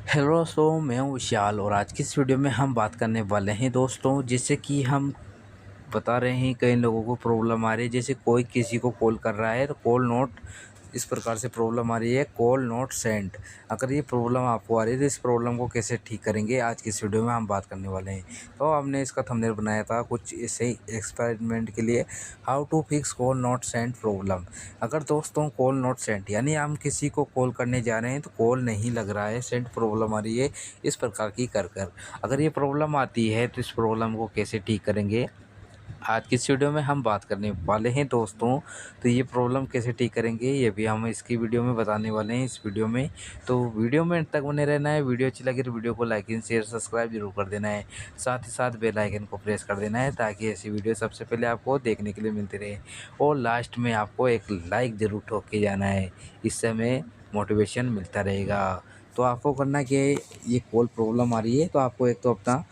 Hello दोस्तों, मैं हूँ विशाल और आज की इस वीडियो में हम बात करने वाले हैं दोस्तों। जैसे कि हम बता रहे हैं कई लोगों को प्रॉब्लम आ रही है। जैसे कोई किसी को कॉल कर रहा है तो कॉल नॉट, इस प्रकार से प्रॉब्लम आ रही है, कॉल नॉट सेंड। अगर ये प्रॉब्लम आपको आ रही है तो इस प्रॉब्लम को कैसे ठीक करेंगे आज की इस वीडियो में हम बात करने वाले हैं। तो हमने इसका थंबनेल बनाया था कुछ ऐसे ही एक्सपेरिमेंट के लिए, how to fix call not send problem. अगर दोस्तों कॉल नॉट सेंड यानी हम किसी को कॉल करने जा रहे हैं तो कॉल नहीं लग रहा है, सेंड प्रॉब्लम आ रही है इस प्रकार की कर कर अगर ये प्रॉब्लम आती है तो इस प्रॉब्लम को कैसे ठीक करेंगे आज की इस वीडियो में हम बात करने वाले हैं दोस्तों। तो ये प्रॉब्लम कैसे ठीक करेंगे ये भी हम इसकी वीडियो में बताने वाले हैं इस वीडियो में। तो वीडियो में अंत तक बने रहना है। वीडियो अच्छी लगे तो वीडियो को लाइक एंड शेयर सब्सक्राइब जरूर कर देना है। साथ ही साथ बेल आइकन को प्रेस कर देना है ताकि ऐसी वीडियो सबसे पहले आपको देखने के लिए मिलती रहे। और लास्ट में आपको एक लाइक ज़रूर ठोक के जाना है, इससे हमें मोटिवेशन मिलता रहेगा। तो आपको करना कि ये कॉल प्रॉब्लम आ रही है तो आपको एक तो अपना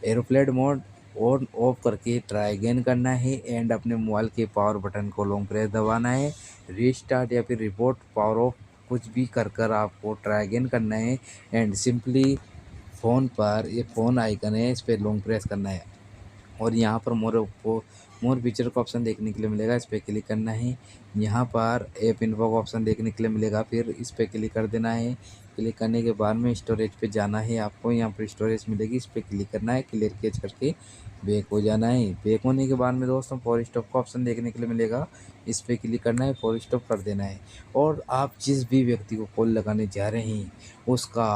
एरोप्लेन मोड ऑन ऑफ करके ट्राई अगेन करना है एंड अपने मोबाइल के पावर बटन को लॉन्ग प्रेस दबाना है। रीस्टार्ट या फिर रिपोर्ट पावर ऑफ कुछ भी कर कर आपको ट्राई अगेन करना है एंड सिंपली फ़ोन पर ये फ़ोन आइकन है, इस पर लॉन्ग प्रेस करना है और यहाँ पर मोर फीचर का ऑप्शन देखने के लिए मिलेगा, इस पर क्लिक करना है। यहाँ पर ऐप इन्फो का ऑप्शन देखने के लिए मिलेगा, फिर इस पर क्लिक कर देना है। क्लिक करने के बाद में स्टोरेज पे जाना है, आपको यहाँ पर स्टोरेज मिलेगी, इस पर क्लिक करना है, क्लियर कैच करके बैक हो जाना है। बैक होने के बाद में दोस्तों फॉर स्टॉप का ऑप्शन देखने के लिए मिलेगा, इस पर क्लिक करना है, फॉर स्टॉप कर देना है। और आप जिस भी व्यक्ति को कॉल लगाने जा रहे हैं उसका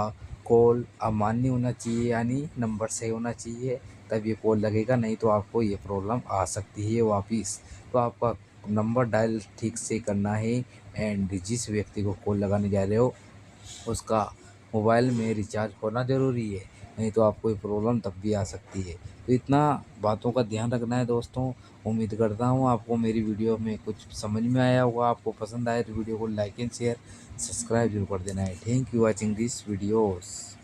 कॉल अमान्य होना चाहिए, यानी नंबर सही होना चाहिए, तब ये कॉल लगेगा, नहीं तो आपको ये प्रॉब्लम आ सकती है वापस। तो आपका नंबर डायल ठीक से करना है एंड जिस व्यक्ति को कॉल लगाने जा रहे हो उसका मोबाइल में रिचार्ज होना ज़रूरी है, नहीं तो आपको ये प्रॉब्लम तब भी आ सकती है। तो इतना बातों का ध्यान रखना है दोस्तों। उम्मीद करता हूँ आपको मेरी वीडियो में कुछ समझ में आया होगा। आपको पसंद आए तो वीडियो को लाइक एंड शेयर सब्सक्राइब जरूर कर देना है। Thank you watching this videos.